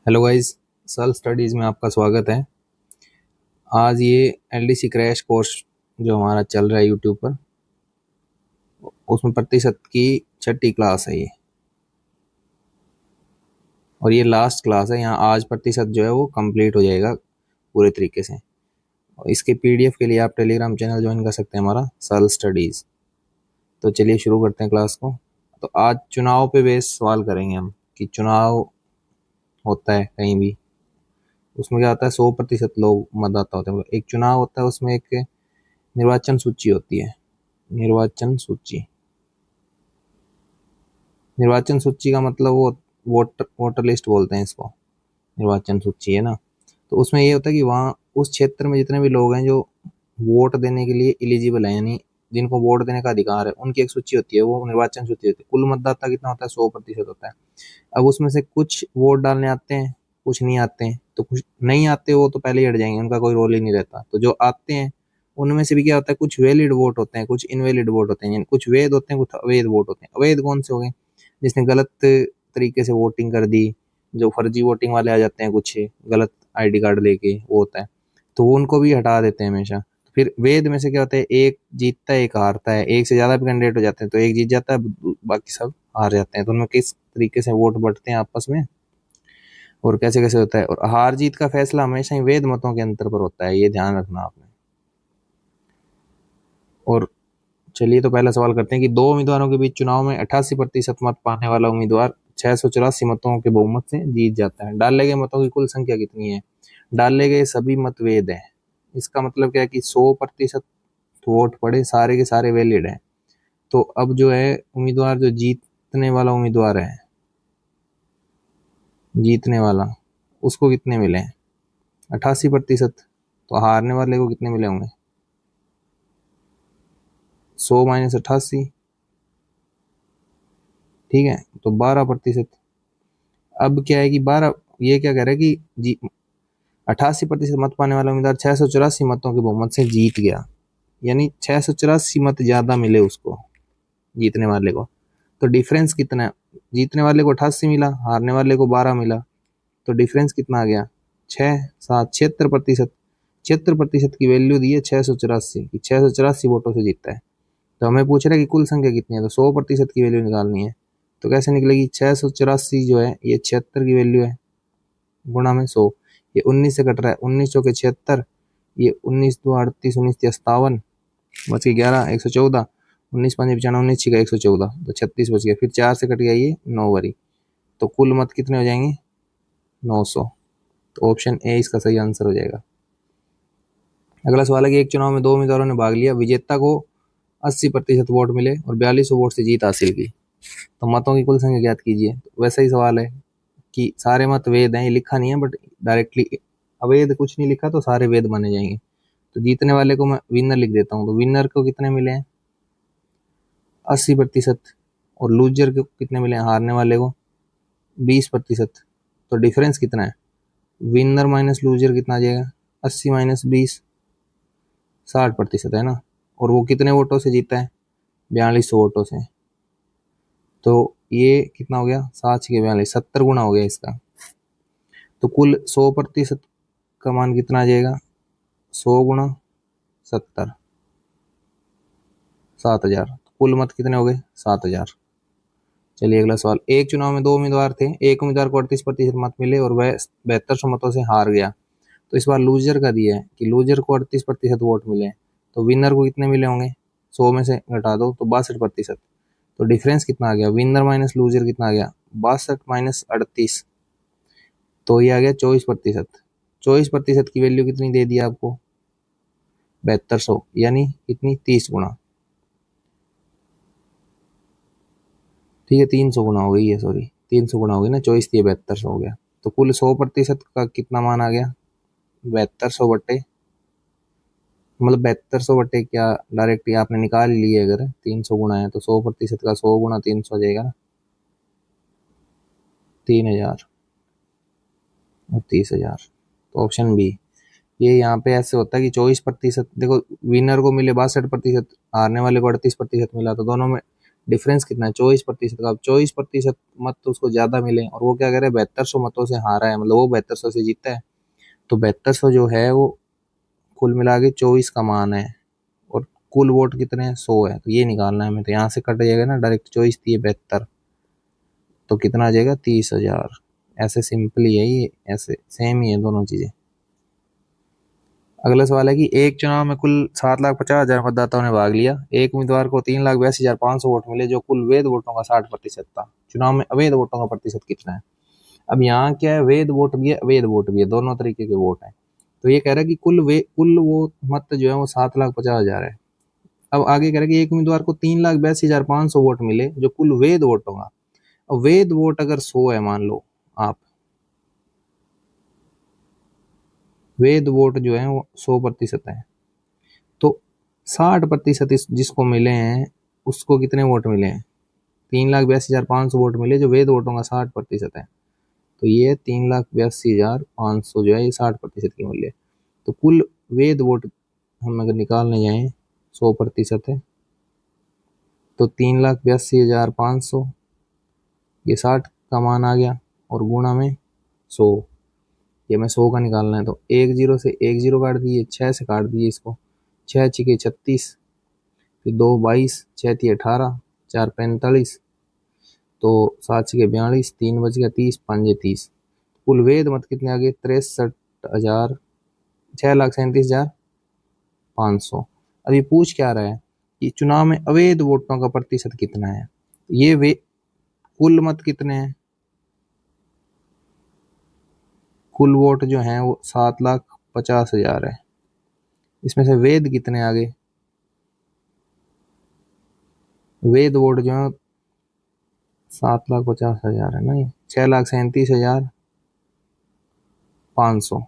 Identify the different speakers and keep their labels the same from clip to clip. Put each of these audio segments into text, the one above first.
Speaker 1: Hello guys. Self studies में आपका स्वागत है। आज ये एलडीसी क्रैश कोर्स जो हमारा चल रहा है यूट्यूब पर, उसमें प्रतिशत की छठी क्लास है ये, और ये लास्ट क्लास है। यहाँ आज प्रतिशत जो है वो कंप्लीट हो जाएगा पूरे तरीके से। और इसके पीडीएफ के लिए आप टेलीग्राम चैनल ज्वाइन कर सकते हैं हमारा, सेल्फ स्टडीज़। तो चलिए शुरू करते हैं क्लास को। तो आज चुनाव पे बेस सवाल करेंगे हम कि चुनाव होता है कहीं भी, उसमें क्या होता है, 100% लोग मतदाता होते हैं। एक चुनाव होता है, उसमें एक निर्वाचन सूची होती है। निर्वाचन सूची, निर्वाचन सूची का मतलब वो वोटर वोटर लिस्ट बोलते हैं इसको। निर्वाचन सूची है ना, तो उसमें ये होता है कि वहाँ उस क्षेत्र में जितने भी लोग हैं जो वोट देने के लिए एलिजिबल है, यानी जिनको वोट देने का अधिकार है, उनकी एक सूची होती है, वो निर्वाचन सूची होती है। कुल मतदाता कितना होता है, 100% होता है। अब उसमें से कुछ वोट डालने आते हैं, कुछ नहीं आते हैं। तो कुछ नहीं आते, वो तो पहले ही हट जाएंगे, उनका कोई रोल ही नहीं रहता। तो जो आते हैं उनमें से भी क्या होता है, कुछ वैलिड वोट होते हैं, कुछ इनवैलिड वोट होते हैं, यानी कुछ वैध होते हैं, कुछ अवैध वोट होते हैं। अवैध कौन से हो गए, जिसने गलत तरीके से वोटिंग कर दी, जो फर्जी वोटिंग वाले आ जाते हैं कुछ गलत आईडी कार्ड लेके, वो होता है। तो वो उनको भी हटा देते हैं हमेशा। फिर वेद में से क्या होता है, एक जीतता है एक हारता है, एक से ज्यादा भी कैंडिडेट हो जाते हैं तो एक जीत जाता है, बाकी सब हार जाते हैं। तो उनमें किस तरीके से वोट बढ़ते हैं आपस में और कैसे कैसे होता है, और हार जीत का फैसला हमेशा ही वेद मतों के अंतर पर होता है, ये ध्यान रखना आपने। और चलिए तो पहला सवाल करते हैं कि दो उम्मीदवारों के बीच चुनाव में 88% मत पाने वाला उम्मीदवार 684 मतों के बहुमत से जीत जाता है। डाले गए मतों की कुल संख्या कितनी है? डाले गए सभी मत वैध हैं। इसका मतलब क्या है कि 100% वोट पड़े, सारे के सारे वैलिड हैं। तो अब जो है उम्मीदवार, जो जीतने वाला उम्मीदवार है, जीतने वाला, उसको कितने मिले हैं? 88%। तो हारने वाले को कितने मिले होंगे? 100 माइनस 88, ठीक है, तो 12%। अब क्या है कि 12, ये क्या कह रहा है कि जी 88% मत पाने वाला उम्मीदवार 684 मतों के बहुमत से जीत गया, यानी 684 मत ज्यादा मिले उसको, जीतने वाले को। तो डिफरेंस कितना है? जीतने वाले को 88 मिला, हारने वाले को 12 मिला। तो डिफरेंस कितना आ गया? 6 7 76%। 76% की वैल्यू दी है 684 की, 684 वोटों से जीतता है। तो हमें पूछ रहा है कि कुल संख्या कितनी है, तो 100% की वैल्यू निकालनी है। तो कैसे निकलेगी? 684 जो है ये 76 की वैल्यू है, गुणा में 100। ये 19 से कट रहा है, 19 चौके 76, ये 19 दो 38, 19 57, बच गया 11, 114, 19 5 95, 19 छिका 114, तो 36 बच गया। फिर 4 से कट गया ये 9 वारी, तो कुल मत कितने हो जाएंगे? 900। तो ऑप्शन ए इसका सही आंसर हो जाएगा। अगला सवाल है कि एक चुनाव में दो उम्मीदवारों ने भाग लिया, विजेता को 80% वोट मिले और 4200 वोट से जीत हासिल की। तो मतों की कुल संख्या ज्ञात कीजिए। तो वैसा ही सवाल है कि सारे मत वैध हैं, ये लिखा नहीं है, बट डायरेक्टली अवैध कुछ नहीं लिखा, तो सारे वैध माने जाएंगे। तो जीतने वाले को मैं विनर लिख देता हूँ, तो विनर को कितने मिले हैं? 80%। और लूजर को कितने मिले हैं, हारने वाले को? 20%। तो डिफरेंस कितना है? विनर माइनस लूजर कितना आ जाएगा? 80 - 20, 60% है ना। और वो कितने वोटों से जीता है? 4200 वोटों से। तो ये कितना हो गया? 7 6 42, 70 गुना हो गया इसका। तो कुल 100% का मान कितना आ जाएगा? 100 × 70, 7000। कुल मत कितने हो गए? 7000। चलिए अगला सवाल। एक चुनाव में दो उम्मीदवार थे, एक उम्मीदवार को 38% मत मिले और वह 7200 मतों से हार गया। तो इस बार लूजर का दिया है कि लूजर को 38% वोट मिले हैं, तो विनर को कितने मिले होंगे? 100 में से घटा दो तो 62%। तो डिफरेंस कितना आ गया? विनर माइनस लूजर कितना आ गया? 62 - 38, तो ये आ गया 24%। 24% की वैल्यू कितनी दे दी आपको? 7200, यानी कितनी? 30 गुना। ठीक है, 300 गुना हो गई है, सॉरी 300 गुना हो गई ना, 24 थी 7200 हो गया। तो कुल 100% का कितना मान आ गया? 7200 बट्टे, मतलब 7200 बट्टे क्या, डायरेक्ट ही आपने निकाल ही लिए। अगर 300 गुना है तो 100% का 100 गुना 300 हो जाएगा ना, 3000 और 30,000। तो ऑप्शन बी। ये यहाँ पे ऐसे होता है कि 24%, देखो विनर को मिले 62%, हारने वाले को 38% मिला, तो दोनों में डिफरेंस कितना है 24% का। अब 24% मत तो उसको ज्यादा मिले और वो क्या करे 7200 मतों से हारा है, मतलब वो 7200 से जीता है। तो 7200 जो है वो कुल मिला के 24 का मान है और कुल वोट कितने हैं 100 है, तो ये निकालना है हमें। तो यहाँ से कट जाएगा ना डायरेक्ट, 24 दिए 72, तो कितना आ जाएगा 30,000। ऐसे सिंपल ही है ये, ऐसे सेम ही है दोनों चीजें। अगला सवाल है कि एक चुनाव में कुल 7,50,000 मतदाताओं ने भाग लिया, एक उम्मीदवार को 3,82,500 वोट मिले जो कुल वैध वोटों का 60% था। चुनाव में अवैध वोटों का प्रतिशत कितना है? अब यहाँ क्या है, वैध वोट भी है अवैध वोट भी है, दोनों तरीके के वोट हैं। तो ये कह रहा है कि कुल वो मत जो है वो 7,50,000 है। अब आगे कह रहा है कि एक उम्मीदवार को 3,82,500 वोट मिले जो कुल वैध वोटों का। अब वैध वोट अगर 100 है मान लो आप, वैध वोट जो है वो 100% है, तो 60% जिसको मिले हैं उसको कितने वोट मिले हैं? 3,82,500 वोट मिले जो वैध वोटों का 60% है। तो ये 3,82,500 जो है ये 60% की मूल्य है। तो कुल वैध वोट हम अगर निकालने जाएं 100% है, तो 3,82,500 ये 60 का मान आ गया और गुणा में 100, ये मैं 100 का निकालना है। तो एक जीरो से एक जीरो काट दिए, 6 से काट दिए इसको, 6 छिके 36, फिर 2 22, 6 तिये 18, 4 45, तो 7 छिके 42, 3 बच गया 30, 5 30। कुल वैध मत कितने आ गए? 63,000, 6,37,500। अब ये पूछ क्या रहा है कि चुनाव में अवैध वोटों का प्रतिशत कितना है। ये वे कुल मत कितने हैं? कुल वोट जो है वो 7,50,000 है। इसमें से वैध कितने आ गए? वैध वोट जो है 7,50,000 है ना, ये 6,37,500।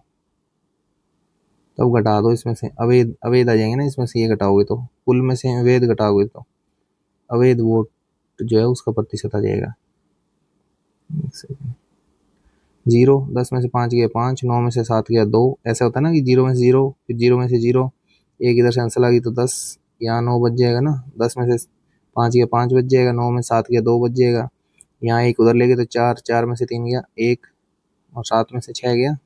Speaker 1: तब घटा दो इसमें से अवैध, अवैध आ जाएंगे ना इसमें से, ये घटाओगे तो कुल में से वैध घटाओगे तो अवैध वोट जो है उसका प्रतिशत आ जाएगा। 0, 10 में से 5 गया 5, 9 में से 7 गया 2। ऐसा होता है ना कि 0 में से 0, फिर 0 में से 0, एक इधर से आंसर आ गई तो 10, यहाँ 9 बच जाएगा ना। 10 में से 5 गया 5 बच जाएगा, 9 में 7 गया 2 बच जाएगा, यहाँ एक उधर ले गए तो 4, 4 में से 3 गया 1, और 7 में से 6 गया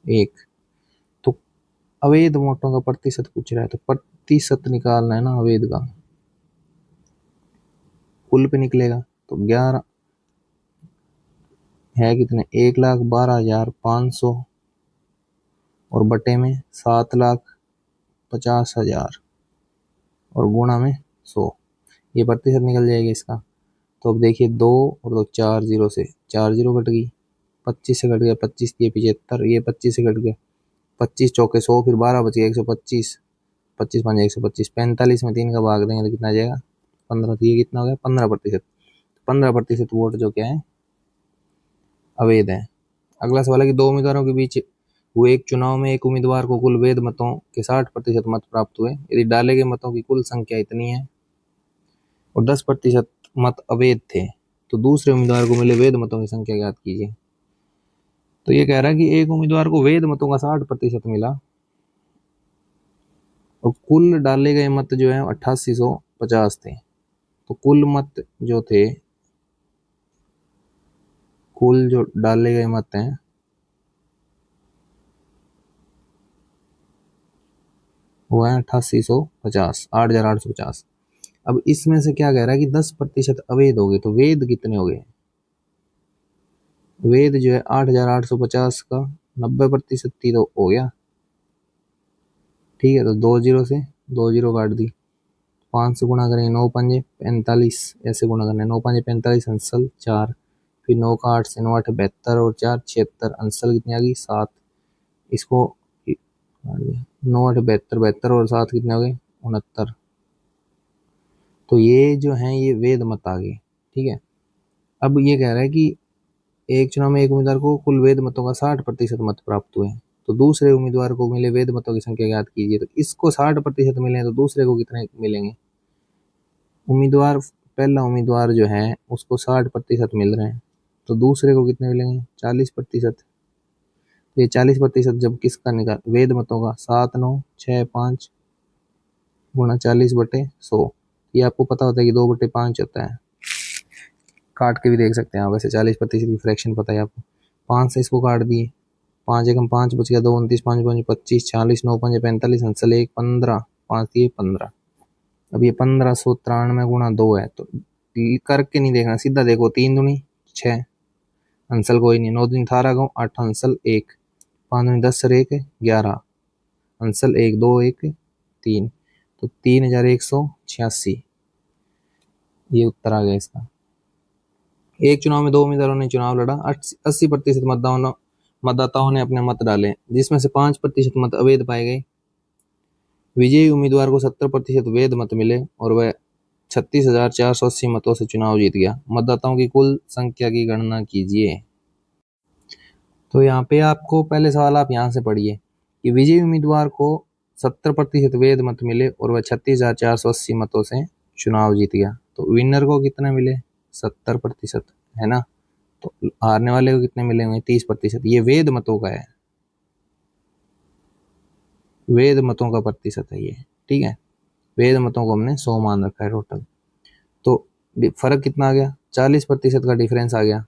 Speaker 1: 1। तो अवैध वोटों का प्रतिशत पूछ रहा है, तो प्रतिशत निकालना है ना अवैध का, कुल पे निकलेगा। तो 11 है कितने, 1,12,500 और बटे में 7,50,000 और गुणा में 100, ये प्रतिशत निकल जाएगा इसका। तो अब देखिए 2 और 2 4 जीरो से 4 जीरो कट गई, 25 से कट गया 25 दिए 75, ये 25 से कट गया 25 चौके 100, फिर 12 बच गया 125, 25 5 125, 45 में 3 का भाग देंगे तो कितना आ जाएगा 15, तो ये कितना हो गया 15%। 15% वोट जो क्या है अवैध है। अगला सवाल है कि दो उम्मीदवारों के बीच हुए एक चुनाव में एक उम्मीदवार को कुल वैध मतों के 60% मत प्राप्त हुए यदि डाले गए मतों की कुल संख्या इतनी है और 10% मत अवैध थे, तो दूसरे उम्मीदवार को मिले वैध मतों की संख्या ज्ञात कीजिए। तो ये कह रहा है कि एक उम्मीदवार को वैध मतों का 60% मिला और कुल डाले गए मत जो है 8850 थे। तो कुल मत जो थे, कुल जो डाले गए मत हैं वो है 8850, 8,850। अब इसमें से क्या कह रहा है कि 10% अवैध हो गए, तो वैध कितने हो गए? वैध जो है 8,850 का 90% ही तो हो गया। ठीक है, तो 2 जीरो से 2 जीरो काट दी, 5 से गुणा करेंगे 9 पंजे 45, ऐसे गुणा करने 9 पंजे 45, अंसल 4, फिर 9 का 8 से 9 8 72 और 4 76, अंसल कितनी आ गई 7। इसको 9 8 72, 72 और 7 कितने हो गए 69। तो ये जो है ये वैध मत आ गए। ठीक है, अब ये कह रहा है कि एक चुनाव में एक उम्मीदवार को कुल वैध मतों का 60% मत प्राप्त हुए, तो दूसरे उम्मीदवार को मिले वैध मतों की संख्या ज्ञात कीजिए। तो इसको 60% मिले हैं तो दूसरे को कितने मिलेंगे? उम्मीदवार, पहला उम्मीदवार जो है उसको 60% मिल रहे हैं, तो दूसरे को कितने मिलेंगे 40%। तो ये 40% जब किसका निकाल वैध मतों का 7 9 6 5 गुणा 40/100, ये आपको पता होता है कि 2/5 होता है, काट के भी देख सकते हैं आप। वैसे 40% की फ्रैक्शन पता है आपको। 5 से इसको काट दिए, 5 एकम 5 बच गया, 2 29, 5 5 25, 40, 9 5 45, अंसल 1 15, 5 दिए 15। अब ये 1593 गुणा 2 है, तो करके नहीं देखना, सीधा देखो, 3 दूनी 6, अंसल कोई नहीं, 9 दूनी 18 गो 8, अंसल 1, 5 दूनी 10 और 1 11, अंसल 1 2 1 3, तो 3186 ये उत्तर आ गया इसका। एक चुनाव में 2 उम्मीदवारों ने चुनाव लड़ा, 80% मतदाताओं ने अपने मत डाले, जिसमें से 5% मत अवैध पाए गए। विजयी उम्मीदवार को 70% वैध मत मिले और वह 36,480 मतों से चुनाव जीत गया। मतदाताओं की कुल संख्या की गणना कीजिए। तो यहाँ पे आपको पहले सवाल आप यहाँ से पढ़िए कि विजयी उम्मीदवार को 70% वैध मत मिले और वह 36,480 मतों से चुनाव जीत गया। तो विनर को कितने मिले? 70%, है ना। तो हारने वाले को कितने मिले होंगे? 30%। ये वैध मतों का है, वैध मतों का प्रतिशत है ये, ठीक है। वैध मतों को हमने 100 मान रखा है टोटल। तो फर्क कितना आ गया? 40% का डिफरेंस आ गया।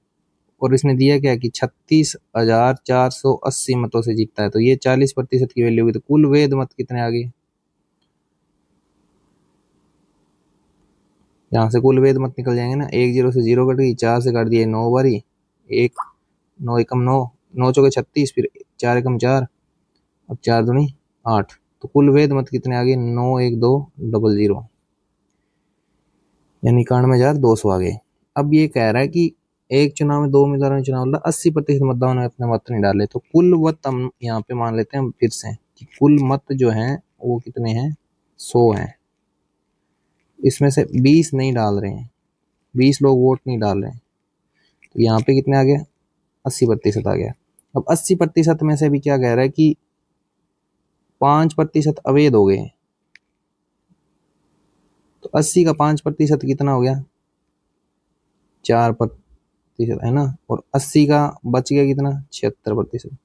Speaker 1: और इसने दिया क्या कि 36,480 मतों से जीतता है, तो ये 40% की वैल्यू होगी। तो कुल वैध मत कितने आ गए? यहाँ से कुल वैध मत निकल जाएंगे ना, 1 0 से 0 कट गई, 4 से काट दिए 9 बारी, 1 9 एकम 9, 9 चौके 36, फिर 4 एकम 4, अब 4 दूनी 8। तो कुल वैध मत कितने आ गए? 91200, यानी 91,200 आ गए। अब ये कह रहा है कि एक चुनाव में 2 उम्मीदवारों ने चुनाव लड़ा, 80% मतदाताओं ने अपने मत नहीं डाले। तो कुल मत हम यहाँ पे मान लेते हैं फिर से कि कुल मत जो है वो कितने हैं? 100 हैं। इसमें से 20 नहीं डाल रहे हैं, 20 लोग वोट नहीं डाल रहे हैं, तो यहाँ पे कितने आ गया? 80% आ गया। अब 80% में से भी क्या कह रहा है कि 5% अवैध हो गए। तो 80 का 5% कितना हो गया? 4%, है ना। और 80 का बच गया कितना? 76%।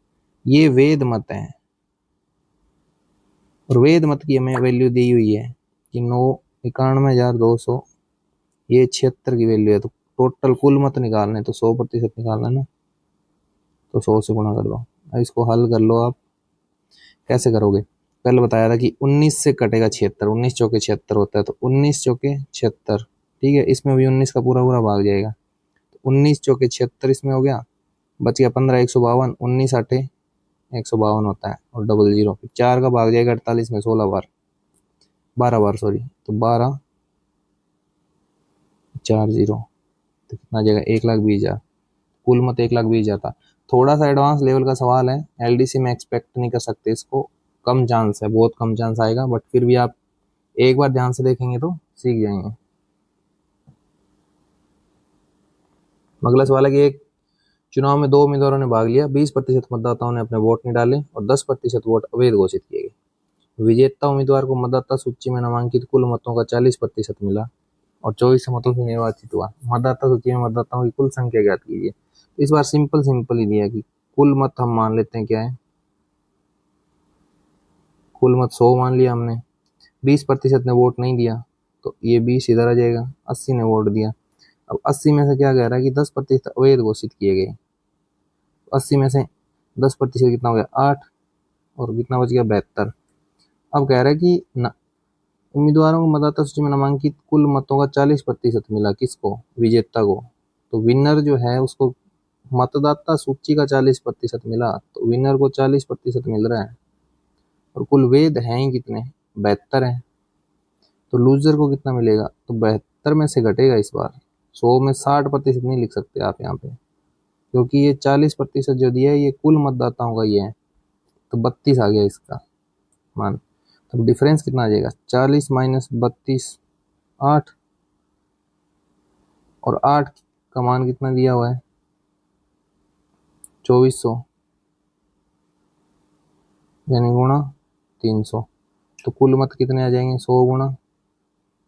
Speaker 1: ये वैध मत है, और वैध मत की हमें वैल्यू दी हुई है कि 91,200, ये 76 की वैल्यू है। तो टोटल कुल मत निकालने, तो 100% निकालना है ना, तो 100 से गुणा कर दो। अब इसको हल कर लो आप। कैसे करोगे? पहले बताया था कि 19 से कटेगा 76, 19 चौके 76 होता है, तो 19 चौके 76, ठीक है। इसमें भी 19 का पूरा पूरा भाग जाएगा, तो 19 चौके 76 इसमें हो गया, बच गया 15, 152, 19 आठे 152 होता है, और डबल जीरो, फिर 4 का भाग जाएगा 48 में 16 बार, 12 बार सॉरी, तो 12 4 जीरो, तो कितना आ जाएगा? 1,20,000। कुल मत 1,20,000 था। थोड़ा सा एडवांस लेवल का सवाल है, एलडीसी में एक्सपेक्ट नहीं कर सकते इसको, कम चांस है, बहुत कम चांस आएगा, बट फिर भी आप एक बार ध्यान से देखेंगे तो सीख जाएंगे। अगला सवाल है कि एक चुनाव में 2 उम्मीदवारों ने भाग लिया, 20% मतदाताओं ने अपने वोट नहीं डाले और 10% वोट अवैध घोषित किए गए। विजेता उम्मीदवार को मतदाता सूची में नामांकित कुल मतों का 40% मिला और 24 मतों से निर्वाचित हुआ। मतदाता सूची में मतदाताओं की कुल संख्या ज्ञात कीजिए। तो इस बार सिंपल ही दिया कि कुल मत हम मान लेते हैं क्या है, कुल मत 100 मान लिया हमने, 20% ने वोट नहीं दिया, तो ये 20 इधर आ जाएगा, 80 ने वोट दिया। अब 80 में से क्या कह रहा है कि 10% अवैध घोषित किए गए। 80 में से 10% कितना हो गया? 8, और कितना बच गया? 72। अब कह रहा है कि उम्मीदवारों को मतदाता सूची में नामांकित कुल मतों का 40% मिला, किसको? विजेता को। तो विनर जो है उसको मतदाता सूची का 40% मिला, तो विनर को 40% मिल रहा है, और कुल वैध हैं ही कितने? 72 है। तो लूजर को कितना मिलेगा? तो 72 में से घटेगा इस बार, 100 में 60% नहीं लिख सकते आप यहाँ पे, क्योंकि ये 40% जो दिया है ये कुल मतदाताओं का ही है, तो 32 आ गया इसका मान। तो डिफरेंस कितना आ जाएगा? 40 माइनस 32, 8, और 8 का मान कितना दिया हुआ है? 2400, यानी गुणा 300। तो कुल मत कितने आ जाएंगे? 100 गुणा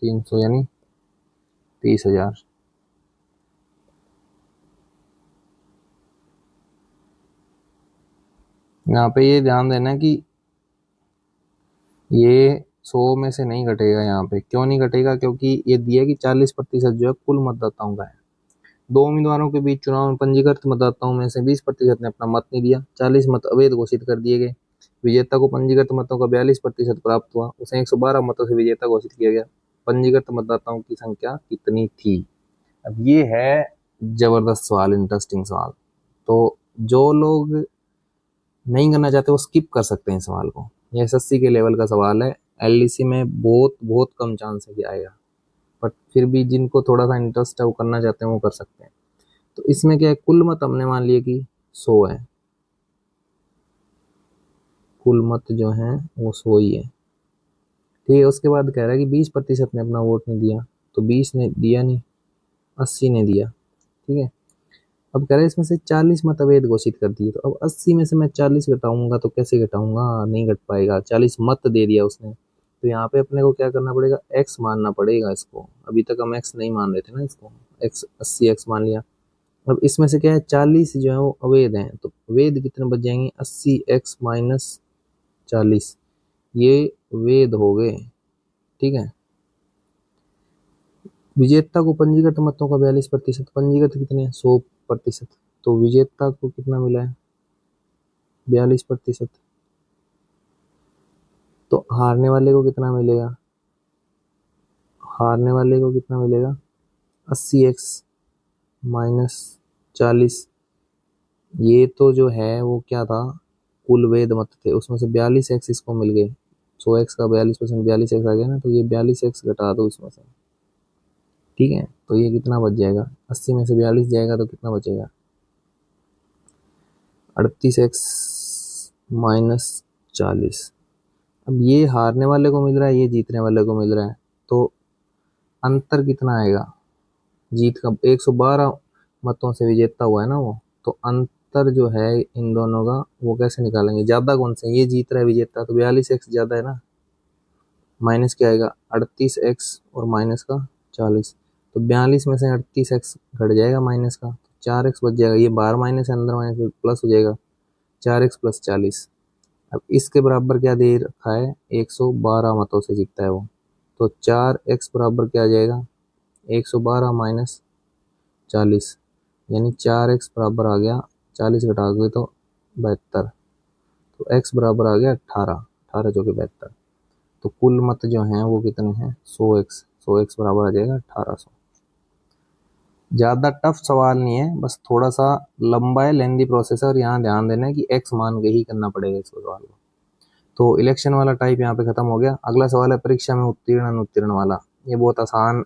Speaker 1: 300, यानी 30,000। यहाँ पे ये ध्यान देना कि ये 100 में से नहीं घटेगा यहाँ पे। क्यों नहीं घटेगा? क्योंकि ये दिया कि 40% जो है कुल मतदाताओं का है। दो उम्मीदवारों के बीच चुनाव में पंजीकृत मतदाताओं में से 20% ने अपना मत नहीं दिया, 40 मत अवैध घोषित कर दिए गए। विजेता को पंजीकृत मतों का 42% प्राप्त हुआ, उसे 112 मतों से विजेता घोषित किया गया। पंजीकृत मतदाताओं की संख्या कितनी थी? अब ये है जबरदस्त सवाल, इंटरेस्टिंग सवाल। तो जो लोग नहीं करना चाहते वो स्किप कर सकते हैं इस सवाल को। ये एसएससी के लेवल का सवाल है, एलडीसी में बहुत बहुत कम चांस है कि आएगा, बट फिर भी जिनको थोड़ा सा इंटरेस्ट है वो करना चाहते हैं वो कर सकते हैं। तो इसमें क्या है, कुल मत हमने मान लिया कि 100 है, कुल मत जो है वो 100 ही है। ठीक है, उसके बाद कह रहा है कि 20% ने अपना वोट नहीं दिया, तो 20 ने दिया नहीं, 80 ने दिया। ठीक है, अब कह रहे हैं इसमें से 40 मत अवैध घोषित कर दिए, तो अब 80 में से मैं 40 घटाऊंगा तो कैसे घटाऊंगा? नहीं घट पाएगा। 40 मत दे दिया उसने, तो यहाँ पे अपने को क्या करना पड़ेगा? एक्स मानना पड़ेगा इसको। अभी तक हम एक्स नहीं मान रहे थे ना इसको, एक्स 80 एक्स मान लिया। अब इसमें से क्या है, 40 जो है वो अवैध हैं, तो अवैध कितने बच जाएंगे? 80 एक्स माइनस 40, ये वेद हो गए। ठीक है, विजेता को पंजीकृत मतों का 42%, पंजीकृत कितने? 100%, तो विजेता को कितना मिला है? 42%। तो हारने वाले को कितना मिलेगा? हारने वाले को कितना मिलेगा? 80 एक्स माइनस 40। ये तो जो है वो क्या था, कुल वेद मत थे, उसमें से 42 एक्स इसको मिल गए। 100 एक्स का 42%, 42 एक्स आ गया ना, तो ये 42 एक्स घटा दो इसमें से। ठीक है, तो ये कितना बच जाएगा? 80 में से 42 जाएगा तो कितना बचेगा? 38 एक्स माइनस 40। अब ये हारने वाले को मिल रहा है, ये जीतने वाले को मिल रहा है, तो अंतर कितना आएगा? जीत का 112 मतों से विजेता हुआ है ना वो, तो अंतर जो है इन दोनों का वो कैसे निकालेंगे? ज्यादा कौन से? ये जीत रहा है विजेता, तो 42 एक्स ज्यादा है ना, माइनस क्या आएगा? 38 एक्स और माइनस का 40, तो 42 में से 38 एक्स घट जाएगा माइनस का, 4 एक्स बच जाएगा। ये बाहर माइनस है, अंदर माइनस, प्लस हो जाएगा 4 एक्स प्लस 40। अब इसके बराबर क्या दे रखा है? 112 मतों से जीतता है वो, तो 4 एक्स बराबर क्या आ जाएगा? 112 माइनस 40, यानी 4 एक्स बराबर आ गया, 40 घटा गए तो 72, तो एक्स बराबर आ गया 18, 18 जो कि 72। तो कुल मत जो हैं वो कितने हैं? 100 एक्स, 100 एक्स बराबर आ जाएगा 1800। ज़्यादा टफ सवाल नहीं है, बस थोड़ा सा लंबा है, लेंदी प्रोसेस है, और यहाँ ध्यान देना है कि एक्स मान के ही करना पड़ेगा इस सवाल को। तो इलेक्शन वाला टाइप यहाँ पे खत्म हो गया। अगला सवाल है परीक्षा में उत्तीर्ण अनुत्तीर्ण वाला। ये बहुत आसान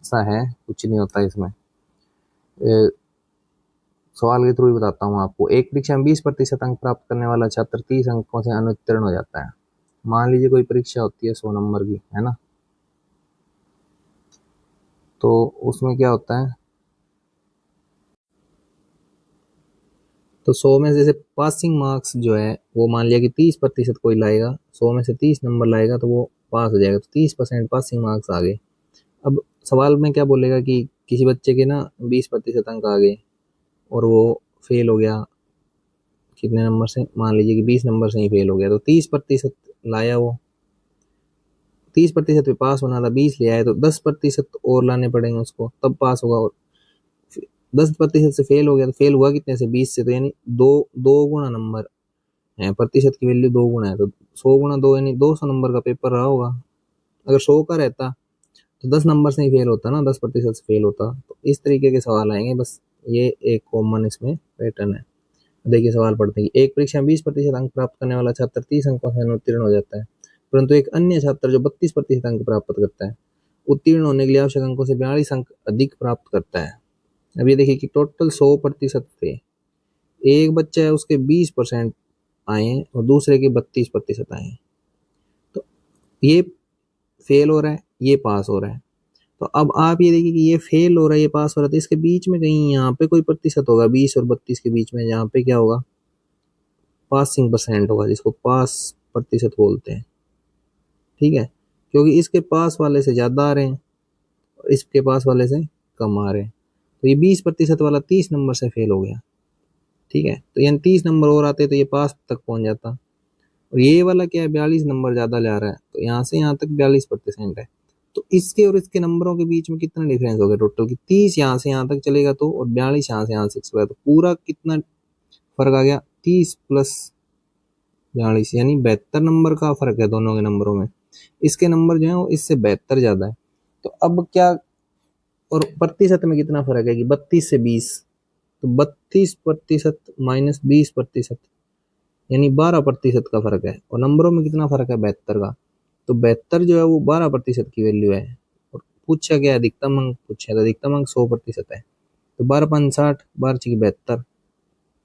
Speaker 1: सा है, कुछ नहीं होता इसमें। सवाल के थ्रू ही बताता हूँ आपको। एक परीक्षा में 20% अंक प्राप्त करने वाला छात्र 30 अंकों से अनुत्तीर्ण हो जाता है। मान लीजिए कोई परीक्षा होती है 100 नंबर की, है ना, तो उसमें क्या होता है, तो 100 में से जैसे पासिंग मार्क्स जो है वो मान लिया कि 30% कोई लाएगा, 100 में से 30 नंबर लाएगा तो वो पास हो जाएगा, तो 30% पासिंग मार्क्स आ गए। अब सवाल में क्या बोलेगा कि किसी बच्चे के ना 20% अंक आ गए और वो फेल हो गया, कितने नंबर से? मान लीजिए कि 20 नंबर से ही फेल हो गया, तो 30% लाया वो, 30% पे पास होना था, 20 ले आए, तो 10% और लाने पड़ेंगे उसको, तब पास होगा। और 10% से फेल हो गया, तो फेल हुआ कितने से? 20 से, तो यानी दो दो गुना नंबर है, प्रतिशत की वैल्यू 2 गुना है, तो 100 गुना 2 यानी 200 नंबर का पेपर रहा होगा। अगर 100 का रहता तो 10 नंबर से ही फेल होता ना, 10% से फेल होता। तो इस तरीके के सवाल आएंगे, बस ये एक कॉमन इसमें पैटर्न है। देखिए सवाल पढ़ते हैं, एक परीक्षा में 20% अंक प्राप्त करने वाला छात्र 30 अंकों से अनुत्तीर्ण हो जाता है, परंतु एक अन्य छात्र जो 32% अंक प्राप्त करता है उत्तीर्ण होने के लिए आवश्यक अंकों से 42 अंक अधिक प्राप्त करता है। अब ये देखिए कि टोटल 100% थे, एक बच्चा है उसके 20% आए हैं और दूसरे के 32% आए हैं, तो ये फेल हो रहा है, ये पास हो रहा है। तो अब आप ये देखिए कि ये फेल हो रहा है, ये पास हो रहा है, तो इसके बीच में कहीं यहाँ पे कोई प्रतिशत होगा, 20 और 32 के बीच में, जहाँ पे क्या होगा? पासिंग परसेंट होगा, जिसको पास प्रतिशत बोलते हैं। ठीक है, क्योंकि इसके पास वाले से ज्यादा आ रहे हैं और इसके पास वाले से कम आ रहे हैं, तो ये 20% वाला 30 नंबर से फेल हो गया। ठीक है, तो यानी 30 नंबर और आते तो ये पास तक पहुंच जाता। और ये वाला क्या है 42 नंबर ज़्यादा ले आ रहा है, तो यहाँ से यहाँ तक 42% है। तो इसके और इसके नंबरों के बीच में कितना डिफरेंस हो गया टोटल की 30 यहाँ से यहाँ तक चलेगा तो, और 42 यहाँ से यहाँ तक चलेगा तो पूरा कितना फर्क आ गया 30 प्लस 42 यानी 72 नंबर का फर्क है दोनों के नंबरों में। इसके नंबर जो है वो इससे 72 ज़्यादा है। तो अब क्या, और प्रतिशत में कितना फर्क है कि 32 से 20, तो 32% माइनस 20% यानी 12% का फर्क है। और नंबरों में कितना फर्क है 72 का, तो 72 जो है वो 12% की वैल्यू है। और पूछा गया अधिकतम अंक पूछा, तो अधिकतम अंक 100% है। तो 12×5 = 60, 12×6 = 72,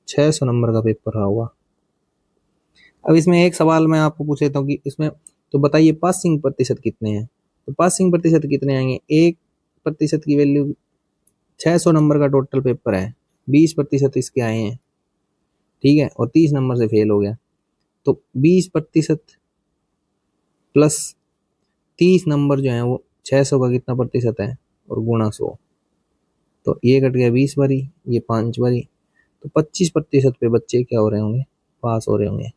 Speaker 1: 600 नंबर का पेपर रहा हुआ। अब इसमें एक सवाल मैं आपको पूछ लेता हूँ कि इसमें तो बताइए पासिंग प्रतिशत कितने हैं। तो पासिंग प्रतिशत कितने आएंगे, 1% की वैल्यू 600 नंबर का टोटल पेपर है, 20% इसके आए हैं, ठीक है, और 30 नंबर से फेल हो गया। तो 20% प्लस 30 नंबर जो है वो 600 का कितना प्रतिशत है, और गुणा 100, तो ये कट गया 20 बारी, ये 5 बारी, तो 25% पे बच्चे क्या हो रहे होंगे, पास हो रहे होंगे।